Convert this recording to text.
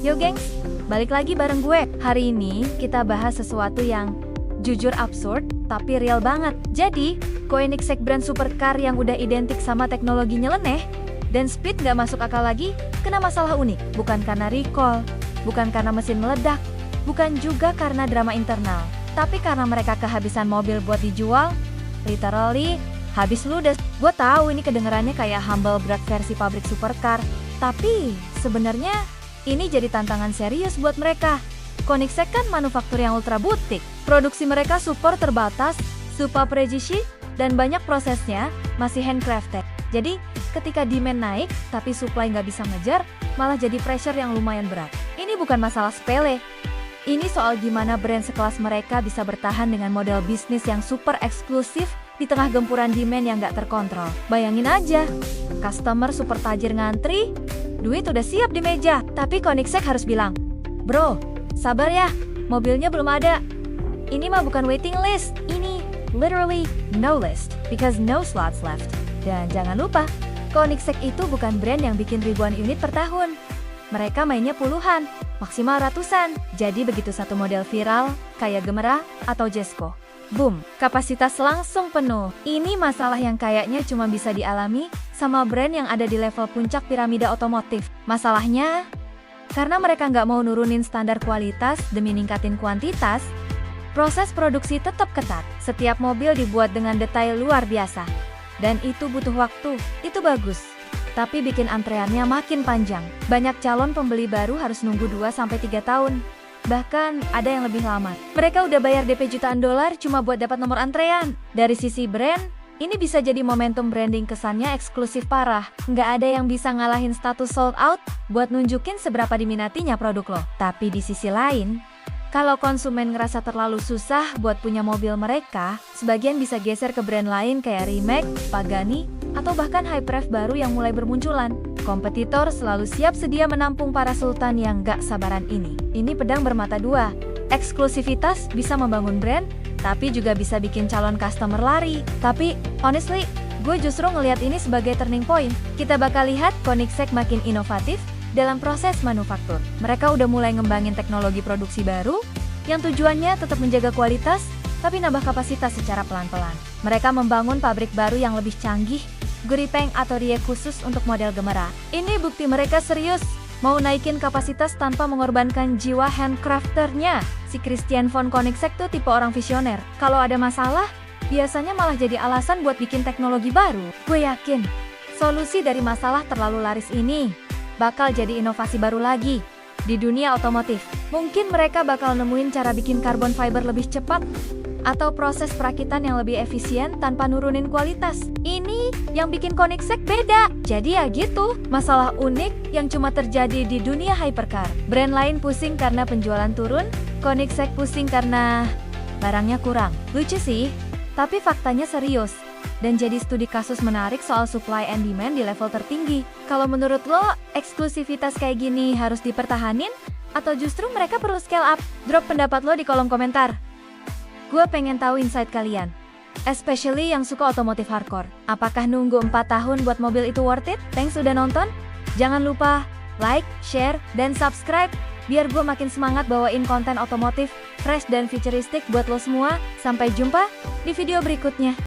Yo gengs, balik lagi bareng gue. Hari ini kita bahas sesuatu yang jujur absurd, tapi real banget. Jadi, Koenigsegg brand supercar yang udah identik sama teknologi nyeleneh dan speed gak masuk akal lagi, kena masalah unik. Bukan karena recall, bukan karena mesin meledak, bukan juga karena drama internal, tapi karena mereka kehabisan mobil buat dijual. Literally, habis ludes. Gue tahu ini kedengerannya kayak humble brag versi pabrik supercar, tapi sebenarnya ini jadi tantangan serius buat mereka. Koenigsegg kan manufaktur yang ultra butik. Produksi mereka super terbatas, super presisi, dan banyak prosesnya masih handcrafted. Jadi, ketika demand naik, tapi supply nggak bisa ngejar, malah jadi pressure yang lumayan berat. Ini bukan masalah sepele. Ini soal gimana brand sekelas mereka bisa bertahan dengan model bisnis yang super eksklusif di tengah gempuran demand yang nggak terkontrol. Bayangin aja, customer super tajir ngantri, duit udah siap di meja, tapi Koenigsegg harus bilang, "Bro, sabar ya, mobilnya belum ada." Ini mah bukan waiting list, ini literally no list, because no slots left. Dan jangan lupa, Koenigsegg itu bukan brand yang bikin ribuan unit per tahun. Mereka mainnya puluhan, maksimal ratusan. Jadi begitu satu model viral, kayak Gemera atau Jesko, boom, kapasitas langsung penuh. Ini masalah yang kayaknya cuma bisa dialami sama brand yang ada di level puncak piramida otomotif. Masalahnya, karena mereka nggak mau nurunin standar kualitas demi ningkatin kuantitas, proses produksi tetap ketat. Setiap mobil dibuat dengan detail luar biasa. Dan itu butuh waktu, itu bagus. Tapi bikin antreannya makin panjang. Banyak calon pembeli baru harus nunggu 2-3 tahun. Bahkan ada yang lebih lama. Mereka udah bayar DP jutaan dolar cuma buat dapat nomor antrean. Dari sisi brand, ini bisa jadi momentum branding kesannya eksklusif parah. Nggak ada yang bisa ngalahin status sold out buat nunjukin seberapa diminatinya produk lo. Tapi di sisi lain, kalau konsumen ngerasa terlalu susah buat punya mobil mereka, sebagian bisa geser ke brand lain kayak Rimac, Pagani, atau bahkan Hyperrev baru yang mulai bermunculan. Kompetitor selalu siap sedia menampung para sultan yang gak sabaran ini. Ini pedang bermata dua. Eksklusivitas bisa membangun brand, tapi juga bisa bikin calon customer lari. Tapi, honestly, gue justru ngelihat ini sebagai turning point. Kita bakal lihat Koenigsegg makin inovatif dalam proses manufaktur. Mereka udah mulai ngembangin teknologi produksi baru, yang tujuannya tetap menjaga kualitas, tapi nambah kapasitas secara pelan-pelan. Mereka membangun pabrik baru yang lebih canggih, Guripeng atau Rie khusus untuk model Gemera. Ini bukti mereka serius, mau naikin kapasitas tanpa mengorbankan jiwa handcrafternya. Si Christian von Koenigsegg tuh tipe orang visioner. Kalau ada masalah, biasanya malah jadi alasan buat bikin teknologi baru. Gue yakin, solusi dari masalah terlalu laris ini bakal jadi inovasi baru lagi di dunia otomotif. Mungkin mereka bakal nemuin cara bikin carbon fiber lebih cepat, atau proses perakitan yang lebih efisien tanpa nurunin kualitas. Ini yang bikin Koenigsegg beda. Jadi ya gitu, masalah unik yang cuma terjadi di dunia hypercar. Brand lain pusing karena penjualan turun, Koenigsegg pusing karena barangnya kurang. Lucu sih, tapi faktanya serius. Dan jadi studi kasus menarik soal supply and demand di level tertinggi. Kalau menurut lo, eksklusivitas kayak gini harus dipertahanin? Atau justru mereka perlu scale up? Drop pendapat lo di kolom komentar. Gue pengen tahu insight kalian, especially yang suka otomotif hardcore. Apakah nunggu 4 tahun buat mobil itu worth it? Thanks udah nonton. Jangan lupa like, share, dan subscribe, biar gue makin semangat bawain konten otomotif fresh dan futuristik buat lo semua. Sampai jumpa di video berikutnya.